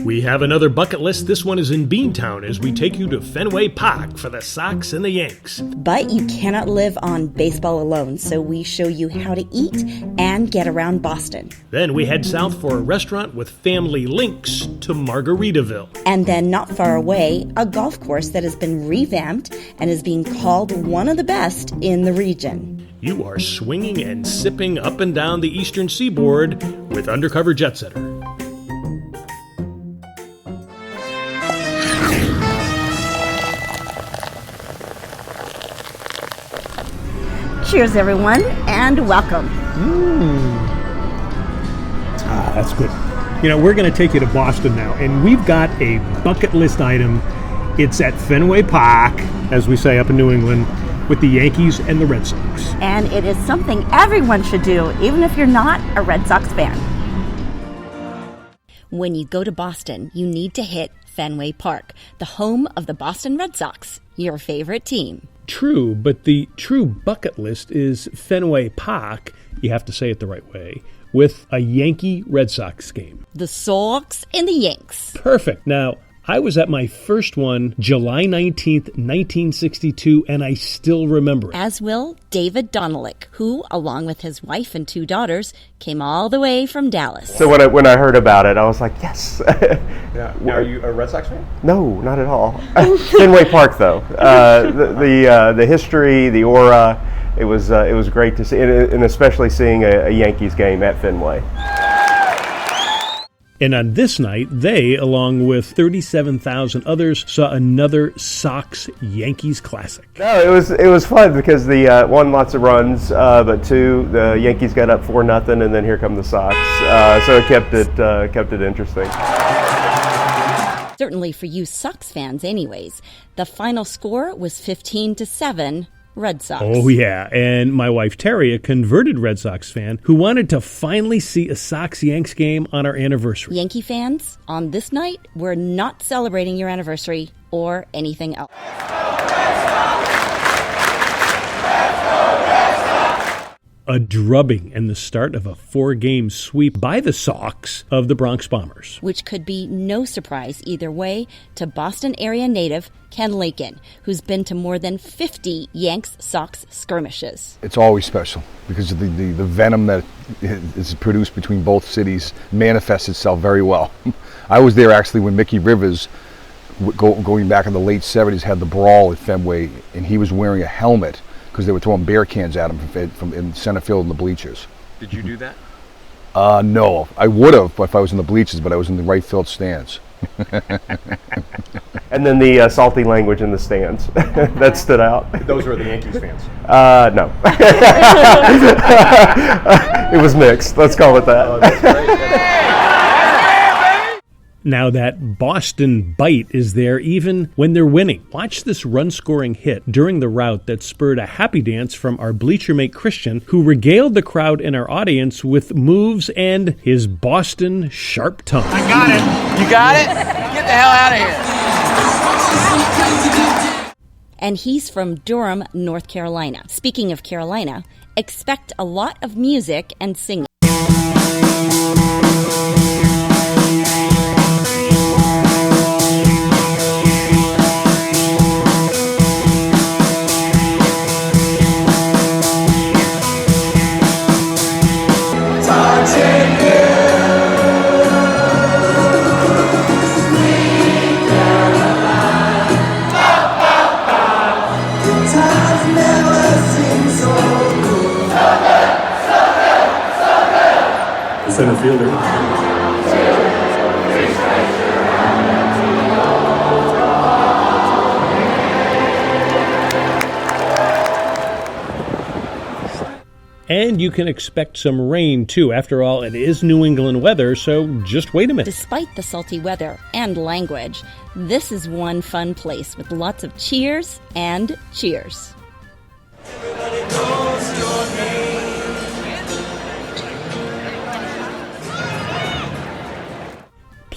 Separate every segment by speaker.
Speaker 1: We have another bucket list. This one is in Beantown as we take you to Fenway Park for the Sox and the Yanks.
Speaker 2: But you cannot live on baseball alone, so we show you how to eat and get around Boston.
Speaker 1: Then we head south for a restaurant with family links to Margaritaville.
Speaker 2: And then not far away, a golf course that has been revamped and is being called one of the best in the region.
Speaker 1: You are swinging and sipping up and down the eastern seaboard with Undercover Jetsetter.
Speaker 2: Cheers, everyone, and welcome.
Speaker 1: That's good. You know, we're going to take you to Boston now, and we've got a bucket list item. It's at Fenway Park, as we say up in New England, with the Yankees and the Red Sox.
Speaker 2: And it is something everyone should do, even if you're not a Red Sox fan. When you go to Boston, you need to hit Fenway Park, the home of the Boston Red Sox, your favorite team.
Speaker 1: True, but the true bucket list is Fenway Park, you have to say it the right way, with a Yankee-Red Sox game.
Speaker 2: The Sox and the Yanks.
Speaker 1: Perfect. Now, I was at my first one July 19th, 1962, and I still remember it.
Speaker 2: As will David Donelick, who, along with his wife and 2 daughters, came all the way from Dallas.
Speaker 3: So when I heard about it, I was like, yes.
Speaker 4: Yeah. Now, are you a Red Sox fan?
Speaker 3: No, not at all. Fenway Park, though. The history, the aura, it was great to see, and especially seeing a Yankees game at Fenway.
Speaker 1: And on this night, they, along with 37,000 others, saw another Sox-Yankees classic.
Speaker 3: No, it was fun because the one, lots of runs, but 2, the Yankees got up 4-0, and then here come the Sox. So it kept it interesting.
Speaker 2: Certainly for you Sox fans anyways. The final score was 15-7. Red Sox.
Speaker 1: Oh, yeah. And my wife, Terry, a converted Red Sox fan who wanted to finally see a Sox-Yanks game on our anniversary.
Speaker 2: Yankee fans, on this night, we're not celebrating your anniversary or anything else.
Speaker 1: A drubbing and the start of a 4-game sweep by the Sox of the Bronx Bombers.
Speaker 2: Which could be no surprise either way to Boston area native Ken Lakin, who's been to more than 50 Yanks-Sox skirmishes.
Speaker 5: It's always special because of the venom that is produced between both cities manifests itself very well. I was there actually when Mickey Rivers, going back in the late 70s, had the brawl at Fenway, and he was wearing a helmet because they were throwing beer cans at him from in center field in the bleachers.
Speaker 4: Did you do that?
Speaker 5: No, I would have if I was in the bleachers, but I was in the right field stands.
Speaker 3: And then the salty language in the stands that stood out.
Speaker 4: Those were the Yankees fans.
Speaker 3: No. It was mixed. Let's call it that.
Speaker 4: Oh, that's great.
Speaker 1: Now that Boston bite is there even when they're winning. Watch this run-scoring hit during the rout that spurred a happy dance from our bleacher mate Christian, who regaled the crowd in our audience with moves and his Boston sharp tongue.
Speaker 6: I got it. You got it? Get the hell out of here.
Speaker 2: And he's from Durham, North Carolina. Speaking of Carolina, expect a lot of music and singing.
Speaker 1: Center fielder. And you can expect some rain, too. After all, it is New England weather, so just wait a minute.
Speaker 2: Despite the salty weather and language, this is one fun place with lots of cheers and cheers.
Speaker 7: Everybody knows your name.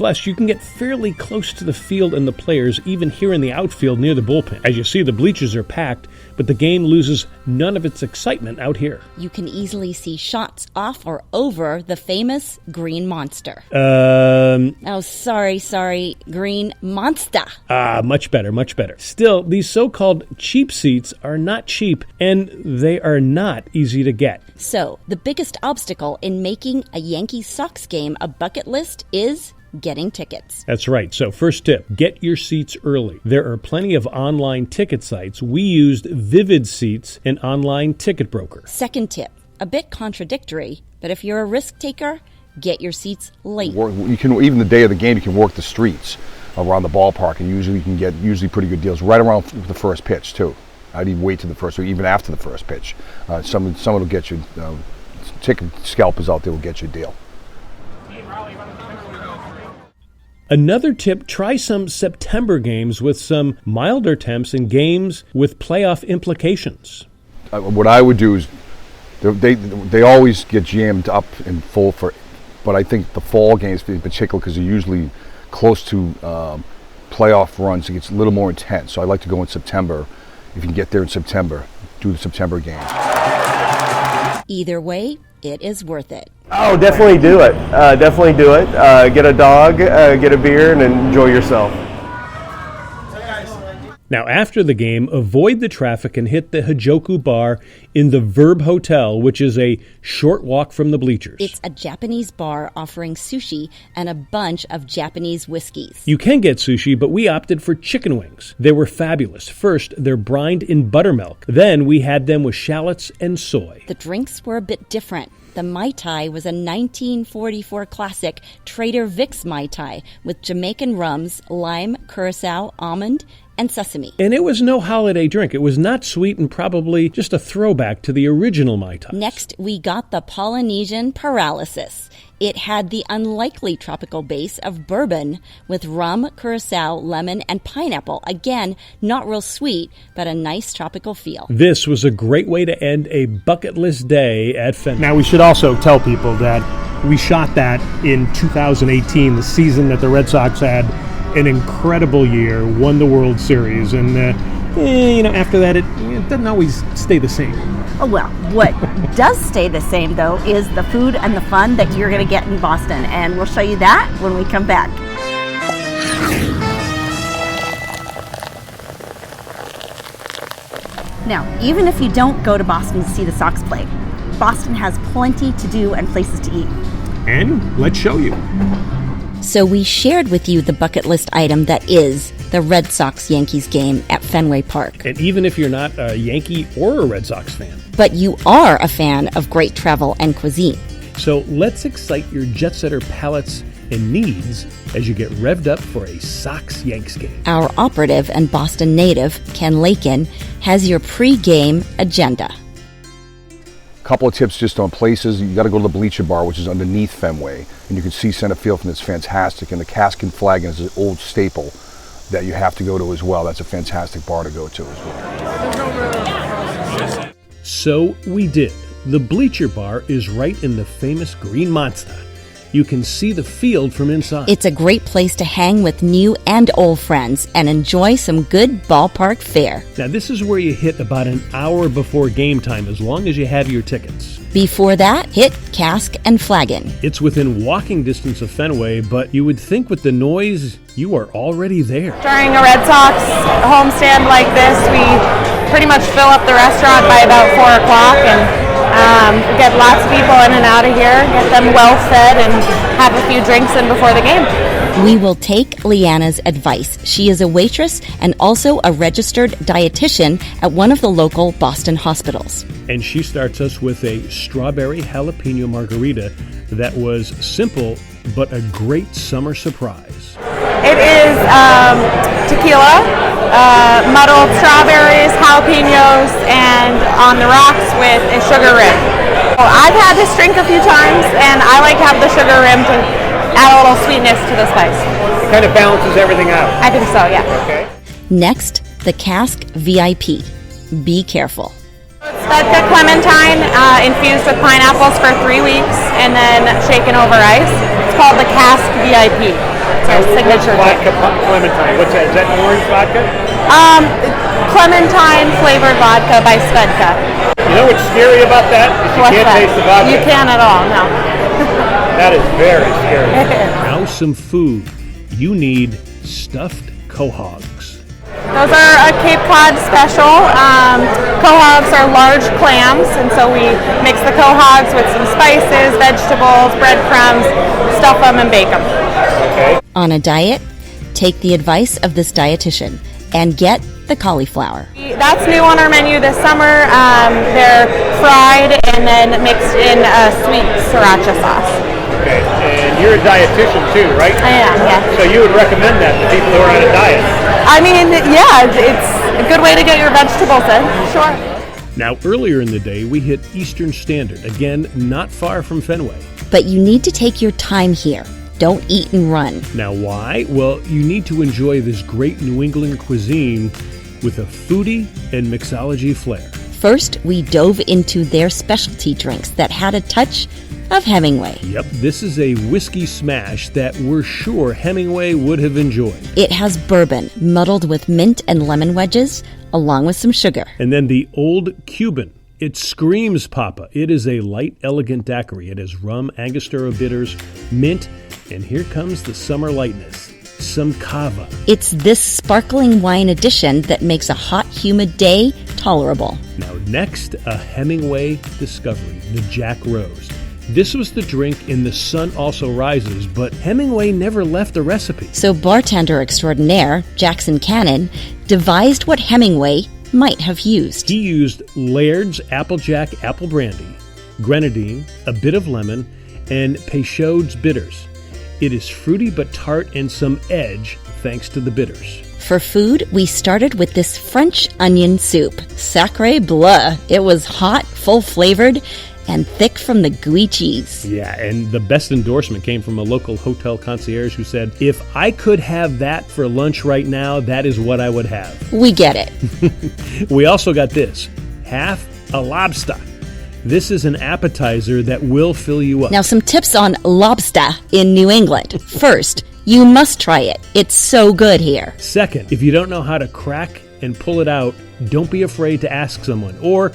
Speaker 1: Plus, you can get fairly close to the field and the players, even here in the outfield near the bullpen. As you see, the bleachers are packed, but the game loses none of its excitement out here.
Speaker 2: You can easily see shots off or over the famous Green Monster. Oh, sorry, Green Monster.
Speaker 1: Much better, much better. Still, these so-called cheap seats are not cheap, and they are not easy to get.
Speaker 2: So, the biggest obstacle in making a Yankees Sox game a bucket list is getting tickets.
Speaker 1: That's right. So first tip, get your seats early. There are plenty of online ticket sites. We used Vivid Seats, an online ticket broker.
Speaker 2: Second tip, a bit contradictory, but if you're a risk taker, get your seats late.
Speaker 5: You can, even the day of the game, you can work the streets around the ballpark, and usually you can get pretty good deals right around the first pitch too. I'd even wait to the first, or even after the first pitch. Someone will get you. Ticket scalpers out there will get you a deal.
Speaker 1: Another tip, try some September games with some milder temps and games with playoff implications.
Speaker 5: What I would do is, they always get jammed up and full but I think the fall games in particular, because they're usually close to playoff runs, it gets a little more intense. So I like to go in September. If you can get there in September, do the September games.
Speaker 2: Either way, it is worth it.
Speaker 3: Oh, definitely do it. Definitely do it. Get a dog, get a beer, and enjoy yourself.
Speaker 1: Now, after the game, avoid the traffic and hit the Hajoku Bar in the Verb Hotel, which is a short walk from the bleachers.
Speaker 2: It's a Japanese bar offering sushi and a bunch of Japanese whiskeys.
Speaker 1: You can get sushi, but we opted for chicken wings. They were fabulous. First, they're brined in buttermilk. Then we had them with shallots and soy.
Speaker 2: The drinks were a bit different. The Mai Tai was a 1944 classic Trader Vic's Mai Tai with Jamaican rums, lime, curacao, almond, and sesame.
Speaker 1: And it was no holiday drink. It was not sweet and probably just a throwback to the original Mai Tai.
Speaker 2: Next, we got the Polynesian Paralysis. It had the unlikely tropical base of bourbon with rum, curacao, lemon, and pineapple. Again, not real sweet, but a nice tropical feel.
Speaker 1: This was a great way to end a bucket list day at Fenway.
Speaker 8: Now, we should also tell people that we shot that in 2018, the season that the Red Sox had an incredible year, won the World Series, and after that, it doesn't always stay the same.
Speaker 9: Oh, well, what does stay the same, though, is the food and the fun that you're going to get in Boston, and we'll show you that when we come back. Now, even if you don't go to Boston to see the Sox play, Boston has plenty to do and places to eat.
Speaker 8: And let's show you.
Speaker 2: So we shared with you the bucket list item that is the Red Sox-Yankees game at Fenway Park.
Speaker 1: And even if you're not a Yankee or a Red Sox fan.
Speaker 2: But you are a fan of great travel and cuisine.
Speaker 1: So let's excite your Jetsetter palates and needs as you get revved up for a Sox-Yanks game.
Speaker 2: Our operative and Boston native, Ken Lakin, has your pre-game agenda.
Speaker 5: Couple of tips just on places. You got to go to the Bleacher Bar, which is underneath Fenway, and you can see center field from it's fantastic. And the Cask and Flagon is an old staple that you have to go to as well. That's a fantastic bar to go to as well.
Speaker 1: So we did. The Bleacher Bar is right in the famous Green Monster. You can see the field from inside.
Speaker 2: It's a great place to hang with new and old friends and enjoy some good ballpark fare.
Speaker 1: Now, this is where you hit about an hour before game time, as long as you have your tickets.
Speaker 2: Before that, hit Cask and Flagon.
Speaker 1: It's within walking distance of Fenway, but you would think with the noise, you are already there.
Speaker 10: During a Red Sox homestand like this, we pretty much fill up the restaurant by about 4 o'clock and get lots of people in and out of here, get them well fed, and have a few drinks in before the game.
Speaker 2: We will take Leanna's advice. She is a waitress and also a registered dietitian at one of the local Boston hospitals.
Speaker 1: And she starts us with a strawberry jalapeno margarita that was simple but a great summer surprise.
Speaker 10: It is tequila, muddled strawberries, jalapenos, and on the rocks with a sugar rim. I've had this drink a few times, and I like to have the sugar rim to add a little sweetness to the spice.
Speaker 8: It kind of balances everything out.
Speaker 10: I think so, yeah.
Speaker 8: Okay.
Speaker 2: Next, the Cask VIP. Be careful.
Speaker 10: Vodka clementine infused with pineapples for 3 weeks and then shaken over ice. It's called the Cask VIP. It's our signature drink.
Speaker 8: Vodka Clementine. What's that? Is that orange vodka?
Speaker 10: Clementine flavored vodka by Svedka.
Speaker 8: You know what's scary about that? Is you
Speaker 10: What's
Speaker 8: can't
Speaker 10: that?
Speaker 8: taste the vodka.
Speaker 10: You can't at all, no.
Speaker 8: That is very scary. Now some food. You need stuffed quahogs.
Speaker 10: Those are a Cape Cod special. Quahogs are large clams, and so we mix the quahogs with some spices, vegetables, breadcrumbs, stuff them and bake them.
Speaker 8: Okay.
Speaker 2: On a diet? Take the advice of this dietitian and get the cauliflower.
Speaker 10: That's new on our menu this summer. They're fried and then mixed in a sweet sriracha sauce.
Speaker 8: Okay, and you're a dietitian too, right?
Speaker 10: I am, yeah.
Speaker 8: So you would recommend that to people who are on a diet?
Speaker 10: I mean, yeah, it's a good way to get your vegetables in. Sure.
Speaker 1: Now, earlier in the day, we hit Eastern Standard, again, not far from Fenway.
Speaker 2: But you need to take your time here. Don't eat and run.
Speaker 1: Now, why? Well, you need to enjoy this great New England cuisine with a foodie and mixology flair.
Speaker 2: First, we dove into their specialty drinks that had a touch of Hemingway.
Speaker 1: Yep, this is a whiskey smash that we're sure Hemingway would have enjoyed.
Speaker 2: It has bourbon muddled with mint and lemon wedges, along with some sugar.
Speaker 1: And then the Old Cuban. It screams Papa. It is a light, elegant daiquiri. It has rum, Angostura bitters, mint, and here comes the summer lightness. Some cava.
Speaker 2: It's this sparkling wine addition that makes a hot, humid day tolerable.
Speaker 1: Now next, a Hemingway discovery, the Jack Rose. This was the drink in The Sun Also Rises, but Hemingway never left the recipe.
Speaker 2: So bartender extraordinaire, Jackson Cannon, devised what Hemingway might have used.
Speaker 1: He used Laird's Applejack apple brandy, grenadine, a bit of lemon, and Peychaud's bitters. It is fruity but tart and some edge thanks to the bitters.
Speaker 2: For food, we started with this French onion soup. Sacre bleu! It was hot, full-flavored, and thick from the gooey cheese.
Speaker 1: Yeah, and the best endorsement came from a local hotel concierge who said, if I could have that for lunch right now, that is what I would have.
Speaker 2: We get it.
Speaker 1: We also got this, half a lobster. This is an appetizer that will fill you up.
Speaker 2: Now some tips on lobster in New England. First, you must try it. It's so good here.
Speaker 1: Second, if you don't know how to crack and pull it out, don't be afraid to ask someone, or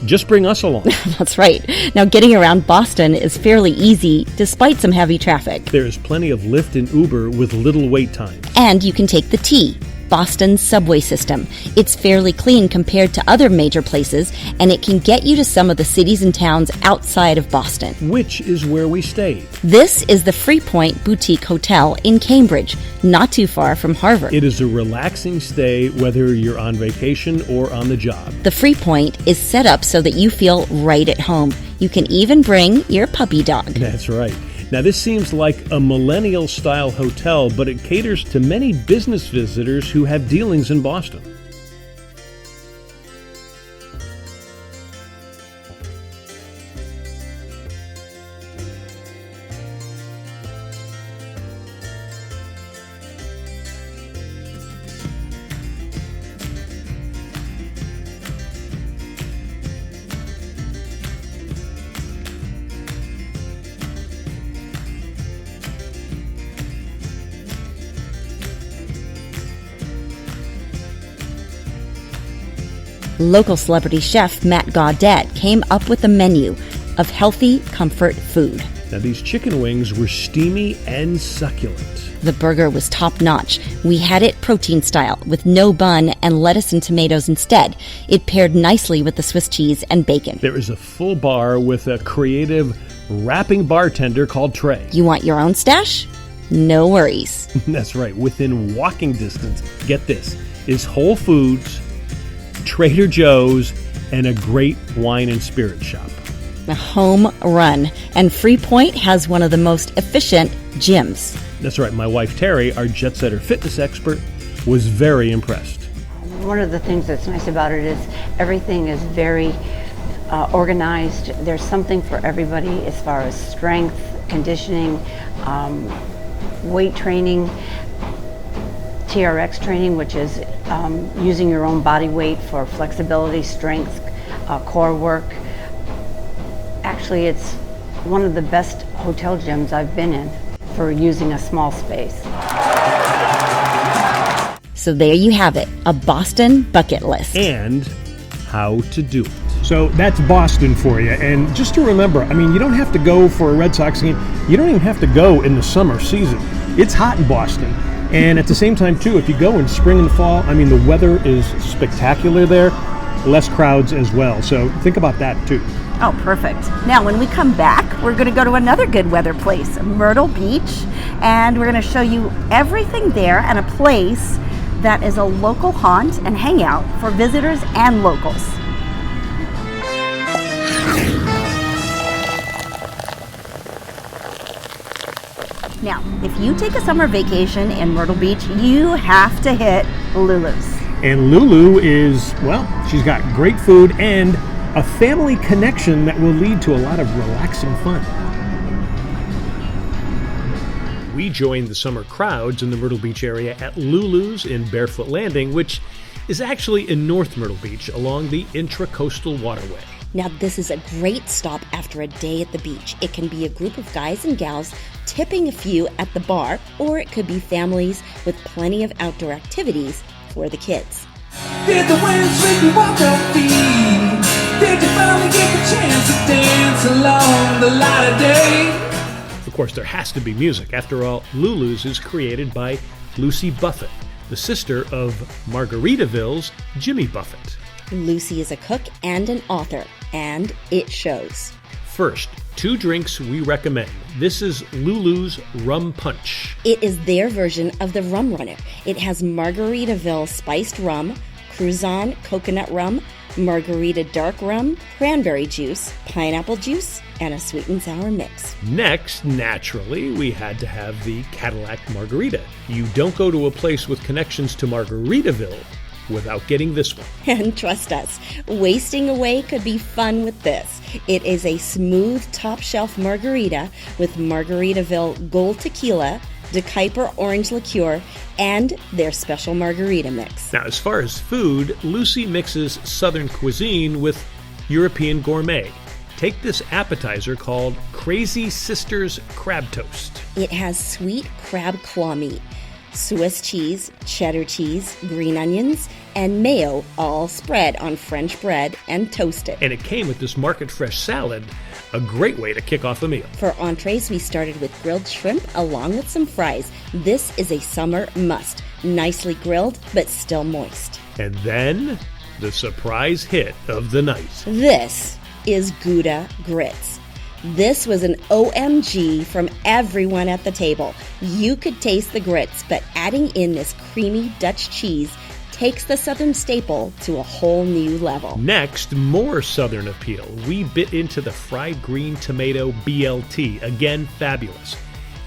Speaker 1: just bring us along.
Speaker 2: That's right. Now getting around Boston is fairly easy despite some heavy traffic.
Speaker 1: There's plenty of Lyft and Uber with little wait time.
Speaker 2: And you can take the T, Boston's subway system. It's fairly clean compared to other major places, and it can get you to some of the cities and towns outside of Boston.
Speaker 1: Which is where we stayed.
Speaker 2: This is the Freepoint Boutique Hotel in Cambridge, not too far from Harvard.
Speaker 1: It is a relaxing stay whether you're on vacation or on the job.
Speaker 2: The Freepoint is set up so that you feel right at home. You can even bring your puppy dog.
Speaker 1: That's right. Now, this seems like a millennial-style hotel, but it caters to many business visitors who have dealings in Boston.
Speaker 2: Local celebrity chef Matt Gaudette came up with a menu of healthy comfort food.
Speaker 1: Now, these chicken wings were steamy and succulent.
Speaker 2: The burger was top-notch. We had it protein style with no bun and lettuce and tomatoes instead. It paired nicely with the Swiss cheese and bacon.
Speaker 1: There is a full bar with a creative rapping bartender called Trey.
Speaker 2: You want your own stash? No worries.
Speaker 1: That's right. Within walking distance, get this, is Whole Foods, Trader Joe's, and a great wine and spirit shop.
Speaker 2: A home run. And Freepoint has one of the most efficient gyms.
Speaker 1: That's right. My wife, Terry, our Jetsetter fitness expert, was very impressed.
Speaker 11: One of the things that's nice about it is everything is very organized. There's something for everybody as far as strength, conditioning, weight training, TRX training, which is using your own body weight for flexibility, strength, core work. Actually, it's one of the best hotel gyms I've been in. for using a small space.
Speaker 2: So there you have it, a Boston bucket list.
Speaker 1: And how to do it.
Speaker 8: So that's Boston for you. And just to remember, I mean, you don't have to go for a Red Sox game. You don't even have to go in the summer season. It's hot in Boston. And at the same time, too, if you go in spring and fall, I mean, the weather is spectacular there. Less crowds as well. So think about that, too.
Speaker 9: Oh, perfect. Now, when we come back, we're going to go to another good weather place, Myrtle Beach. And we're going to show you everything there and a place that is a local haunt and hangout for visitors and locals. Now, if you take a summer vacation in Myrtle Beach, you have to hit Lulu's.
Speaker 8: And Lulu is, well, she's got great food and a family connection that will lead to a lot of relaxing fun.
Speaker 1: We joined the summer crowds in the Myrtle Beach area at Lulu's in Barefoot Landing, which is actually in North Myrtle Beach along the Intracoastal Waterway.
Speaker 2: Now, this is a great stop after a day at the beach. It can be a group of guys and gals tipping a few at the bar, or it could be families with plenty of outdoor activities for the kids.
Speaker 7: Did the wind sweep you off your feet? Did you finally get the chance to dance along the light of day?
Speaker 1: Of course, there has to be music. After all, Lulu's is created by Lucy Buffett, the sister of Margaritaville's Jimmy Buffett.
Speaker 2: Lucy is a cook and an author, and it shows.
Speaker 1: First, 2 drinks we recommend. This is Lulu's Rum Punch.
Speaker 2: It is their version of the Rum Runner. It has Margaritaville spiced rum, Cruzan coconut rum, Margarita dark rum, cranberry juice, pineapple juice, and a sweet and sour mix.
Speaker 1: Next, naturally, we had to have the Cadillac Margarita. You don't go to a place with connections to Margaritaville without getting this one.
Speaker 2: And trust us, wasting away could be fun with this. It is a smooth top-shelf margarita with Margaritaville Gold Tequila, De Kuyper Orange Liqueur, and their special margarita mix.
Speaker 1: Now, as far as food, Lucy mixes Southern cuisine with European gourmet. Take this appetizer called Crazy Sisters Crab Toast.
Speaker 2: It has sweet crab claw meat, Swiss cheese, cheddar cheese, green onions, and mayo all spread on French bread and toasted.
Speaker 1: And it came with this market fresh salad, a great way to kick off a meal.
Speaker 2: For entrees, we started with grilled shrimp along with some fries. This is a summer must. Nicely grilled, but still moist.
Speaker 1: And then, the surprise hit of the night.
Speaker 2: This is Gouda grits. This was an OMG from everyone at the table. You could taste the grits, but adding in this creamy Dutch cheese takes the Southern staple to a whole new level.
Speaker 1: Next, more Southern appeal. We bit into the fried green tomato BLT. Again, fabulous.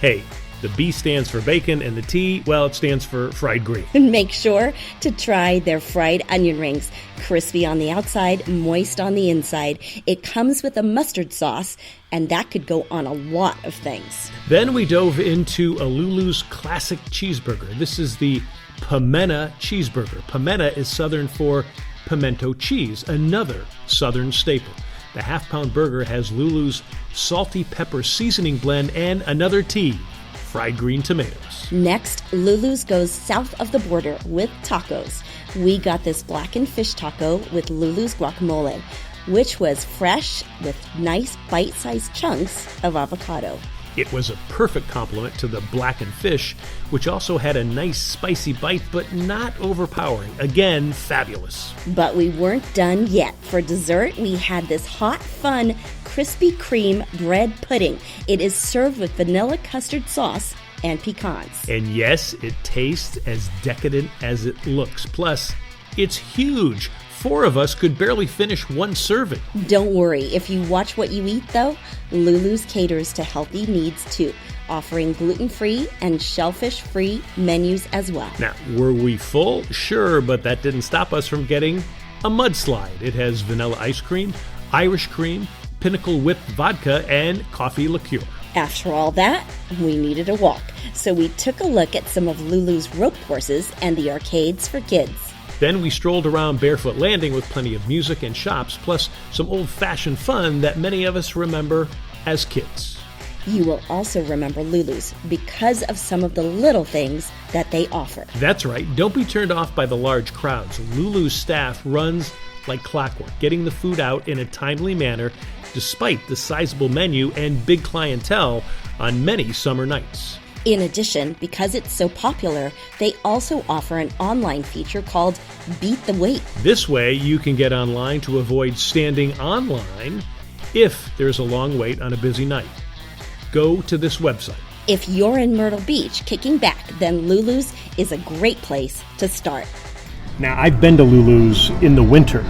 Speaker 1: Hey, the B stands for bacon, and the T, well, it stands for fried green.
Speaker 2: Make sure to try their fried onion rings. Crispy on the outside, moist on the inside. It comes with a mustard sauce, and that could go on a lot of things.
Speaker 1: Then we dove into a Lulu's classic cheeseburger. This is the Pimenta cheeseburger. Pimenta is Southern for pimento cheese, another Southern staple. The half-pound burger has Lulu's salty pepper seasoning blend and another T, fried green tomatoes.
Speaker 2: Next, Lulu's goes south of the border with tacos. We got this blackened fish taco with Lulu's guacamole, which was fresh with nice bite-sized chunks of avocado.
Speaker 1: It was a perfect complement to the blackened fish, which also had a nice spicy bite, but not overpowering. Again, fabulous.
Speaker 2: But we weren't done yet. For dessert, we had this hot, fun, Krispy Kreme bread pudding. It is served with vanilla custard sauce and pecans.
Speaker 1: And yes, it tastes as decadent as it looks. Plus, it's huge. 4 of us could barely finish one serving.
Speaker 2: Don't worry, if you watch what you eat though, Lulu's caters to healthy needs too, offering gluten-free and shellfish-free menus as well.
Speaker 1: Now, were we full? Sure, but that didn't stop us from getting a mudslide. It has vanilla ice cream, Irish cream, Pinnacle whipped vodka, and coffee liqueur.
Speaker 2: After all that, we needed a walk, so we took a look at some of Lulu's rope courses and the arcades for kids.
Speaker 1: Then we strolled around Barefoot Landing with plenty of music and shops, plus some old-fashioned fun that many of us remember as kids.
Speaker 2: You will also remember Lulu's because of some of the little things that they offer.
Speaker 1: That's right. Don't be turned off by the large crowds. Lulu's staff runs like clockwork, getting the food out in a timely manner despite the sizable menu and big clientele on many summer nights.
Speaker 2: In addition, because it's so popular, they also offer an online feature called Beat the Wait.
Speaker 1: This way, you can get online to avoid standing online if there's a long wait on a busy night. Go to this website.
Speaker 2: If you're in Myrtle Beach kicking back, then Lulu's is a great place to start.
Speaker 8: Now, I've been to Lulu's in the winter,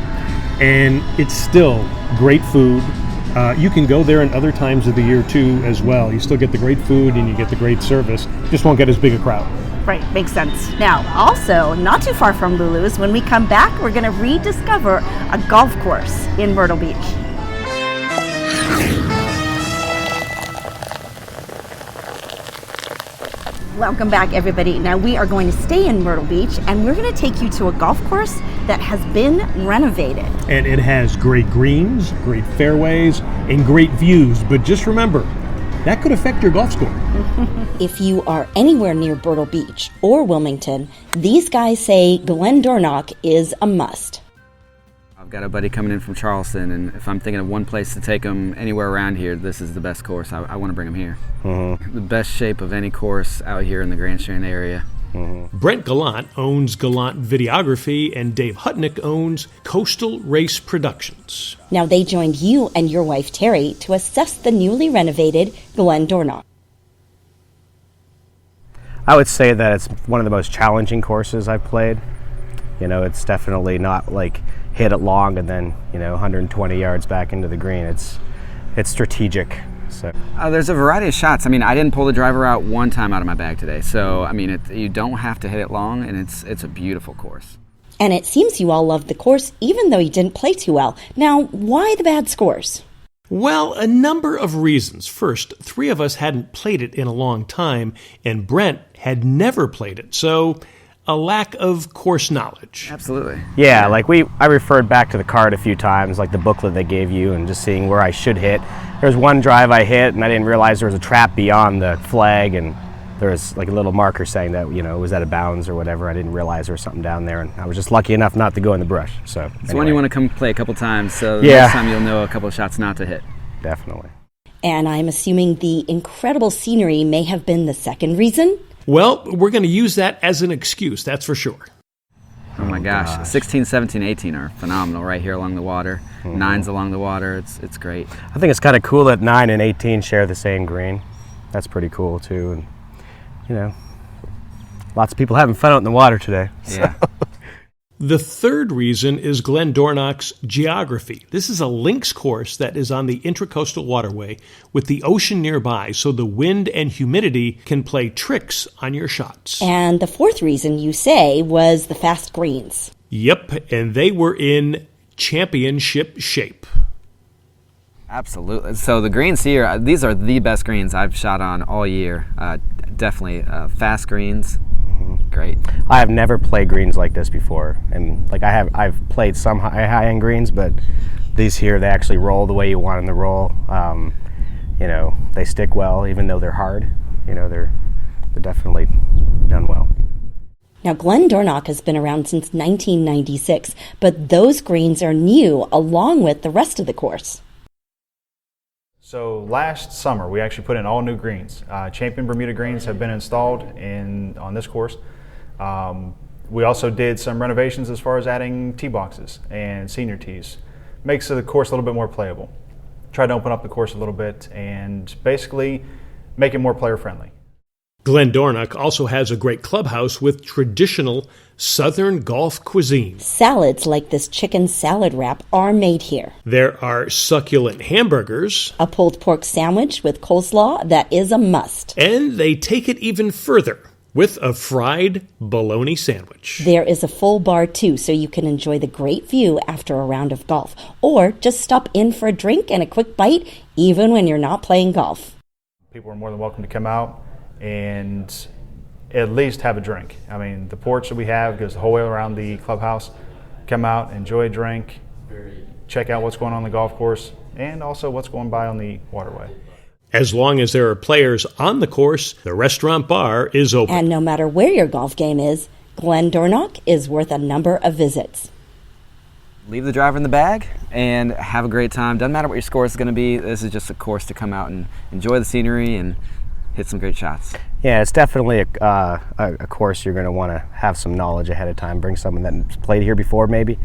Speaker 8: and it's still great food. You can go there in other times of the year, too, as well. You still get the great food and you get the great service. Just won't get as big a crowd.
Speaker 9: Right, makes sense. Now, also, not too far from Lulu's, when we come back, we're going to rediscover a golf course in Myrtle Beach. Welcome back, everybody. Now we are going to stay in Myrtle Beach, and we're going to take you to a golf course that has been renovated.
Speaker 8: And it has great greens, great fairways, and great views. But just remember, that could affect your golf score.
Speaker 2: If you are anywhere near Myrtle Beach or Wilmington, these guys say Glen Dornoch is a must.
Speaker 6: I've got a buddy coming in from Charleston, and if I'm thinking of one place to take him anywhere around here, this is the best course. I want to bring him here. The best shape of any course out here in the Grand Strand area.
Speaker 1: Brent Gallant owns Gallant Videography, and Dave Hutnick owns Coastal Race Productions.
Speaker 2: Now they joined you and your wife Terry to assess the newly renovated Glen Dornoch.
Speaker 12: I would say that it's one of the most challenging courses I've played. You know, it's definitely not like hit it long and then, 120 yards back into the green. It's strategic. So
Speaker 6: there's a variety of shots. I mean, I didn't pull the driver out one time out of my bag today. So, I mean, you don't have to hit it long, and it's a beautiful course.
Speaker 2: And it seems you all loved the course, even though you didn't play too well. Now, why the bad scores?
Speaker 1: Well, a number of reasons. First, 3 of us hadn't played it in a long time, and Brent had never played it. So a lack of course knowledge.
Speaker 6: Absolutely.
Speaker 12: Yeah, like I referred back to the card a few times, like the booklet they gave you, and just seeing where I should hit. There's one drive I hit, and I didn't realize there was a trap beyond the flag, and there was like a little marker saying that, it was out of bounds or whatever. I didn't realize there was something down there, and I was just lucky enough not to go in the brush. So
Speaker 6: it's one you want to come play a couple times, so the
Speaker 12: yeah.
Speaker 6: next time you'll know a couple of shots not to hit.
Speaker 12: Definitely.
Speaker 2: And I'm assuming the incredible scenery may have been the second reason?
Speaker 1: Well, we're going to use that as an excuse, that's for sure.
Speaker 6: Oh my gosh. 16, 17, 18 are phenomenal right here along the water. 9's along the water. It's great.
Speaker 12: I think it's kind of cool that 9 and 18 share the same green. That's pretty cool too. And, lots of people having fun out in the water today. So.
Speaker 6: Yeah.
Speaker 1: The third reason is Glen Dornoch's geography. This is a links course that is on the Intracoastal Waterway with the ocean nearby, so the wind and humidity can play tricks on your shots.
Speaker 2: And the fourth reason you say was the fast greens.
Speaker 1: Yep, and they were in championship shape.
Speaker 6: Absolutely. So the greens here, these are the best greens I've shot on all year. Definitely fast greens. Great.
Speaker 12: I have never played greens like this before, and I've played some high-end greens, but these here, they actually roll the way you want them to roll. They stick well, even though they're hard. They're definitely done well.
Speaker 2: Now, Glen Dornoch has been around since 1996, but those greens are new along with the rest of the course.
Speaker 13: So last summer, we actually put in all new greens. Champion Bermuda greens have been installed on this course. We also did some renovations as far as adding tee boxes and senior tees. Makes the course a little bit more playable. Tried to open up the course a little bit and basically make it more player friendly.
Speaker 1: Glen Dornoch also has a great clubhouse with traditional Southern golf cuisine.
Speaker 2: Salads like this chicken salad wrap are made here.
Speaker 1: There are succulent hamburgers.
Speaker 2: A pulled pork sandwich with coleslaw that is a must.
Speaker 1: And they take it even further with a fried bologna sandwich.
Speaker 2: There is a full bar too, so you can enjoy the great view after a round of golf. Or just stop in for a drink and a quick bite, even when you're not playing golf.
Speaker 13: People are more than welcome to come out and at least have a drink. I mean, the porch that we have goes the whole way around the clubhouse. Come out, enjoy a drink, check out what's going on the golf course, and also what's going by on the waterway.
Speaker 1: As long as there are players on the course, the restaurant bar is open.
Speaker 2: And no matter where your golf game is, Glen Dornoch is worth a number of visits.
Speaker 6: Leave the driver in the bag and have a great time. Doesn't matter what your score is going to be. This is just a course to come out and enjoy the scenery and hit some great shots.
Speaker 12: Yeah, it's definitely a course you're going to want to have some knowledge ahead of time. Bring someone that's played here before, maybe.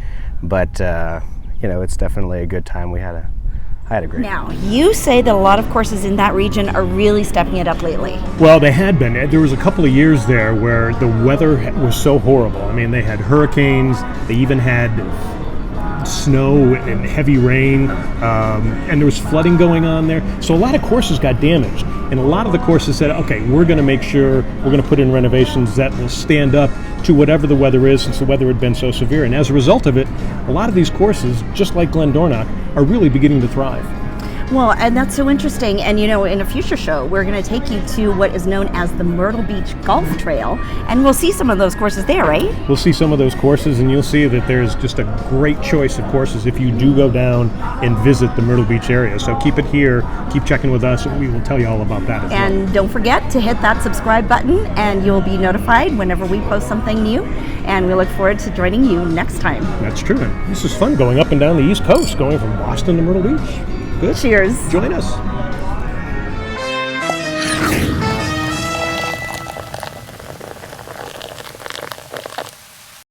Speaker 12: But it's definitely a good time. I had a great
Speaker 9: Now, you say that a lot of courses in that region are really stepping it up lately.
Speaker 8: Well, they had been. There was a couple of years there where the weather was so horrible. I mean, they had hurricanes. They even had snow and heavy rain, and there was flooding going on there. So a lot of courses got damaged, and a lot of the courses said, okay, we're going to make sure we're going to put in renovations that will stand up to whatever the weather is, since the weather had been so severe. And as a result of it, a lot of these courses, just like Glen Dornoch, are really beginning to thrive.
Speaker 9: Well, and that's so interesting. And, in a future show, we're going to take you to what is known as the Myrtle Beach Golf Trail, and we'll see some of those courses there, right?
Speaker 8: We'll see some of those courses, and you'll see that there's just a great choice of courses if you do go down and visit the Myrtle Beach area. So keep it here, keep checking with us, and we will tell you all about that as well.
Speaker 9: And don't forget to hit that subscribe button, and you'll be notified whenever we post something new. And we look forward to joining you next time.
Speaker 8: That's true. And this is fun going up and down the East Coast, going from Boston to Myrtle Beach. Good.
Speaker 9: Cheers.
Speaker 8: Join us.